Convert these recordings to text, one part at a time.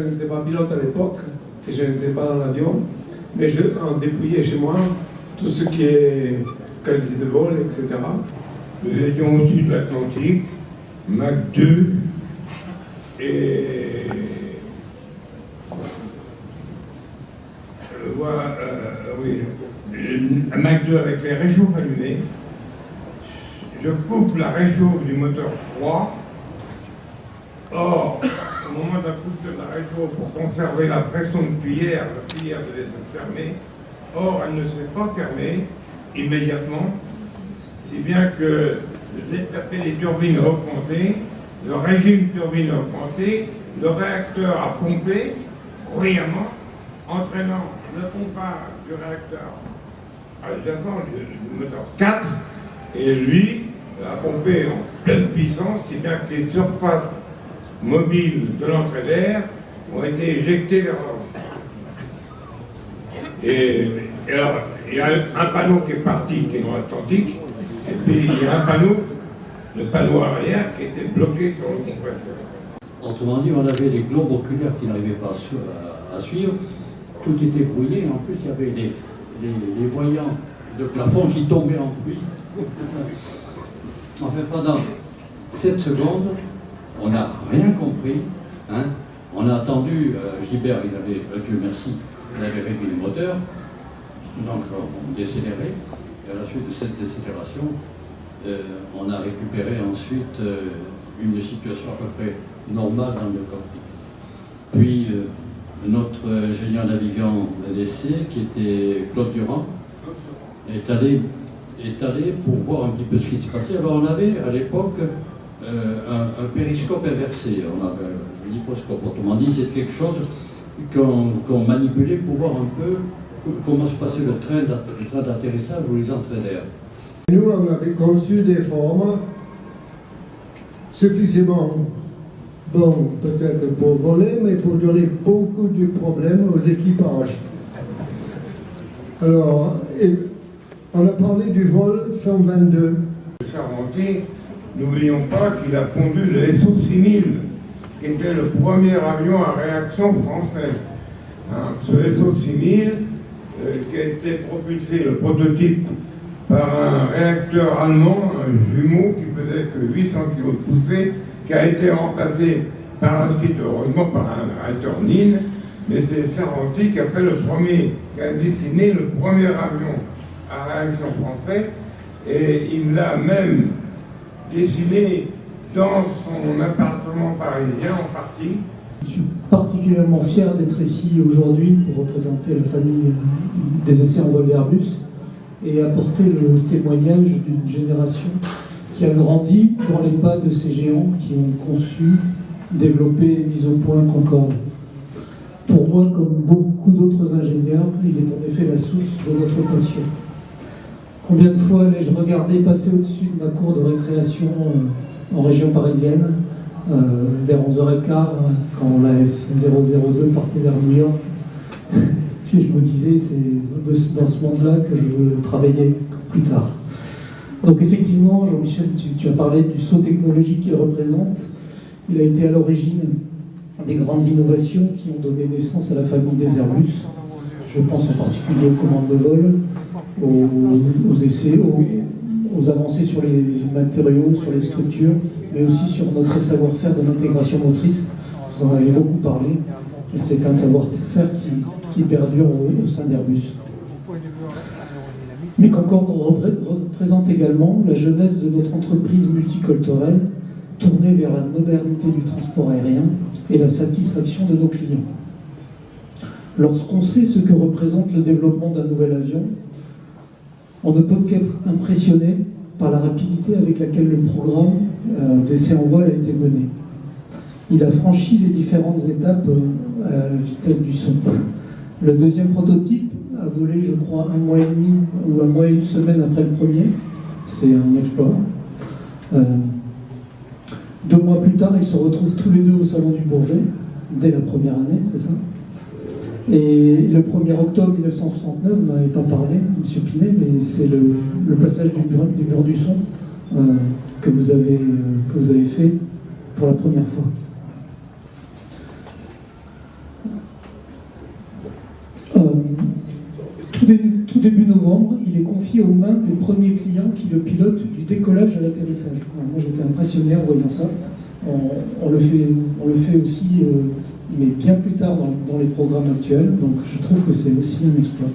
Je n'étais pas pilote à l'époque, et je n'étais pas dans l'avion, mais je dépouillais chez moi tout ce qui est qualité de vol, etc. Nous étions au-dessus de l'Atlantique, Mach 2, et voilà, oui, Mach 2 avec les réchauffes allumées. Je coupe la réchauffe du moteur 3. Or, au moment de la coupe de la réchauffe, pour conserver la pression de cuillère, la cuillère devait se fermer. Or, elle ne s'est pas fermée immédiatement, si bien que je détapais les turbines augmentées, le régime turbine augmenté, le réacteur a pompé bruyamment, entraînant le pompage du réacteur adjacent du moteur 4, et lui a pompé en pleine puissance, si bien que les surfaces mobiles de l'entrée d'air ont été éjectées vers l'avant. Et alors, il y a un panneau qui est parti, qui est dans l'Atlantique, et puis il y a un panneau, le panneau arrière, qui était bloqué sur le compresseur. Autrement dit, on avait des globes oculaires qui n'arrivaient pas à suivre, tout était brouillé, en plus il y avait des voyants de plafond qui tombaient en pluie. Enfin, pendant 7 secondes, on n'a rien compris, hein. On a attendu, Gilbert, il avait, Dieu merci, il avait réduit le moteur, donc on décélérait, et à la suite de cette décélération, on a récupéré ensuite une situation à peu près normale dans le cockpit. Puis notre ingénieur navigant d'essai, qui était Claude Durand, est allé pour voir un petit peu ce qui se passait. Alors on avait à l'époque un périscope inversé, on avait un hyposcope, autrement dit, c'est quelque chose qu'on manipulait pour voir un peu comment se passait le train d'atterrissage ou les entrées d'air. Nous, on avait conçu des formes suffisamment bonnes, peut-être pour voler, mais pour donner beaucoup de problèmes aux équipages. Alors, on a parlé du vol 122. Charpentier, n'oublions pas qu'il a fondu le SO-6000, qui était le premier avion à réaction français. Hein, ce SO-6000, qui a été propulsé, le prototype, par un réacteur allemand, un jumeau qui pesait que 800 kg de poussée, qui a été remplacé par la suite, heureusement, par un réacteur NIN, mais c'est Ferranti qui a fait qui a dessiné le premier avion à réaction français, et il l'a même dessiné dans son appartement parisien en partie. Je suis particulièrement fier d'être ici aujourd'hui pour représenter la famille des essais en vol d'Airbus et apporter le témoignage d'une génération qui a grandi dans les pas de ces géants qui ont conçu, développé et mis au point Concorde. Pour moi, comme beaucoup d'autres ingénieurs, il est en effet la source de notre passion. Combien de fois l'ai-je regardé passer au-dessus de ma cour de récréation en région parisienne, vers 11h15, quand la F002 partait vers New York. Puis je me disais, c'est dans ce monde-là que je veux travailler plus tard. Donc effectivement, Jean-Michel, tu as parlé du saut technologique qu'il représente. Il a été à l'origine des grandes innovations qui ont donné naissance à la famille des Airbus. Je pense en particulier aux commandes de vol, aux essais, aux avancées sur les matériaux, sur les structures, mais aussi sur notre savoir-faire de l'intégration motrice. Vous en avez beaucoup parlé, et c'est un savoir-faire qui perdure au sein d'Airbus. Mais Concorde représente également la jeunesse de notre entreprise multiculturelle, tournée vers la modernité du transport aérien et la satisfaction de nos clients. Lorsqu'on sait ce que représente le développement d'un nouvel avion, on ne peut qu'être impressionné par la rapidité avec laquelle le programme d'essai en vol a été mené. Il a franchi les différentes étapes à la vitesse du son. Le deuxième prototype a volé, je crois, 1 mois et demi ou 1 mois et 1 semaine après le premier. C'est un exploit. 2 mois plus tard, ils se retrouvent tous les deux au Salon du Bourget, dès la première année, c'est ça? Et le 1er octobre 1969, vous n'en avez pas parlé, M. Pinet, mais c'est le passage du mur du son que vous avez fait pour la première fois. début novembre, il est confié aux mains des premiers clients qui le pilotent du décollage à l'atterrissage. Alors, moi j'étais impressionné en voyant ça. On le fait aussi, mais bien plus tard dans les programmes actuels, donc je trouve que c'est aussi un exploit.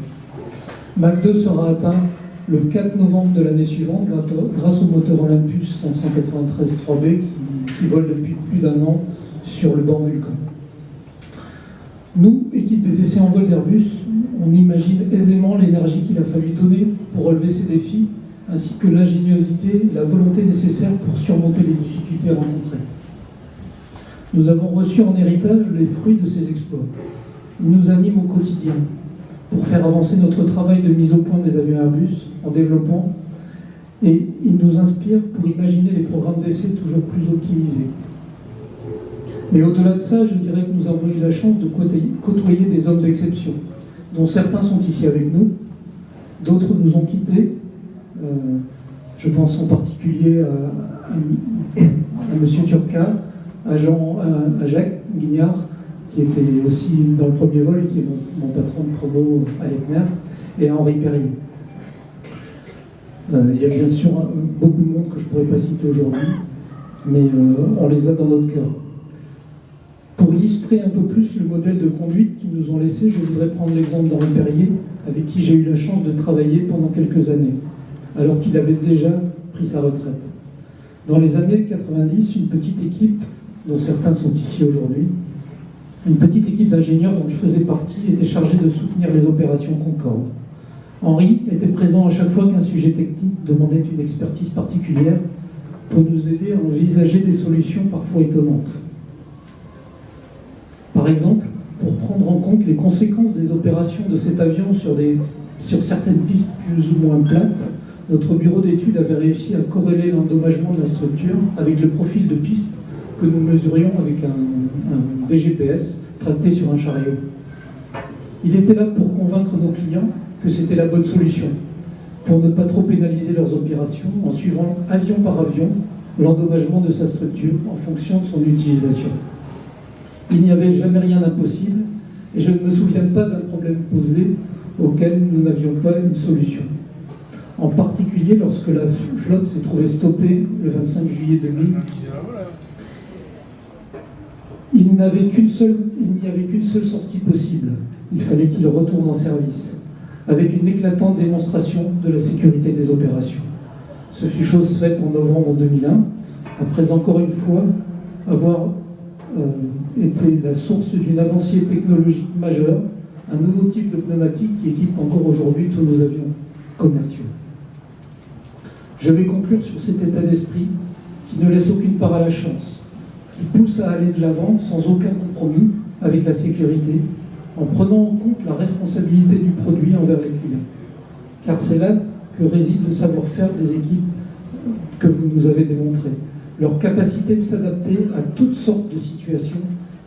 Mach 2 sera atteint le 4 novembre de l'année suivante grâce au moteur Olympus 593 3B qui vole depuis plus d'un an sur le bord Vulcain. Nous, équipe des essais en vol d'Airbus, on imagine aisément l'énergie qu'il a fallu donner pour relever ces défis, ainsi que l'ingéniosité et la volonté nécessaires pour surmonter les difficultés rencontrées. Nous avons reçu en héritage les fruits de ces exploits. Ils nous animent au quotidien pour faire avancer notre travail de mise au point des avions Airbus en développant, et ils nous inspirent pour imaginer les programmes d'essai toujours plus optimisés. Mais au-delà de ça, je dirais que nous avons eu la chance de côtoyer des hommes d'exception, dont certains sont ici avec nous, d'autres nous ont quittés. Je pense en particulier à M. Turca, à Jacques Guignard, qui était aussi dans le premier vol et qui est mon patron de promo à l'EPNER, et à Henri Perrier. Il y a bien sûr beaucoup de monde que je ne pourrais pas citer aujourd'hui, mais on les a dans notre cœur. Pour illustrer un peu plus le modèle de conduite qu'ils nous ont laissé, je voudrais prendre l'exemple d'Henri Perrier, avec qui j'ai eu la chance de travailler pendant quelques années, alors qu'il avait déjà pris sa retraite. Dans les années 90, une petite équipe, dont certains sont ici aujourd'hui, une petite équipe d'ingénieurs dont je faisais partie était chargée de soutenir les opérations Concorde. Henri était présent à chaque fois qu'un sujet technique demandait une expertise particulière pour nous aider à envisager des solutions parfois étonnantes. Par exemple, pour prendre en compte les conséquences des opérations de cet avion sur certaines pistes plus ou moins plates, notre bureau d'études avait réussi à corréler l'endommagement de la structure avec le profil de piste que nous mesurions avec un VGPS tracté sur un chariot. Il était là pour convaincre nos clients que c'était la bonne solution, pour ne pas trop pénaliser leurs opérations en suivant avion par avion l'endommagement de sa structure en fonction de son utilisation. Il n'y avait jamais rien d'impossible et je ne me souviens pas d'un problème posé auquel nous n'avions pas une solution. En particulier lorsque la flotte s'est trouvée stoppée le 25 juillet 2000. Il n'y avait qu'une seule sortie possible. Il fallait qu'il retourne en service, avec une éclatante démonstration de la sécurité des opérations. Ce fut chose faite en novembre 2001, après encore une fois avoir été la source d'une avancée technologique majeure, un nouveau type de pneumatique qui équipe encore aujourd'hui tous nos avions commerciaux. Je vais conclure sur cet état d'esprit qui ne laisse aucune part à la chance, qui pousse à aller de l'avant sans aucun compromis avec la sécurité, en prenant en compte la responsabilité du produit envers les clients. Car c'est là que réside le savoir-faire des équipes que vous nous avez démontré, leur capacité de s'adapter à toutes sortes de situations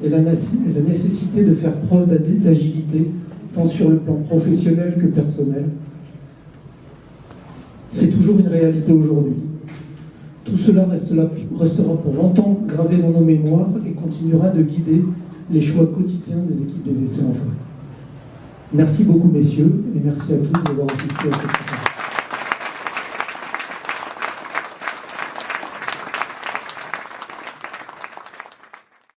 et la nécessité de faire preuve d'agilité, tant sur le plan professionnel que personnel. C'est toujours une réalité aujourd'hui. Tout cela restera pour longtemps gravé dans nos mémoires et continuera de guider les choix quotidiens des équipes des essais en vol. Merci beaucoup messieurs et merci à tous d'avoir assisté à cette conférence.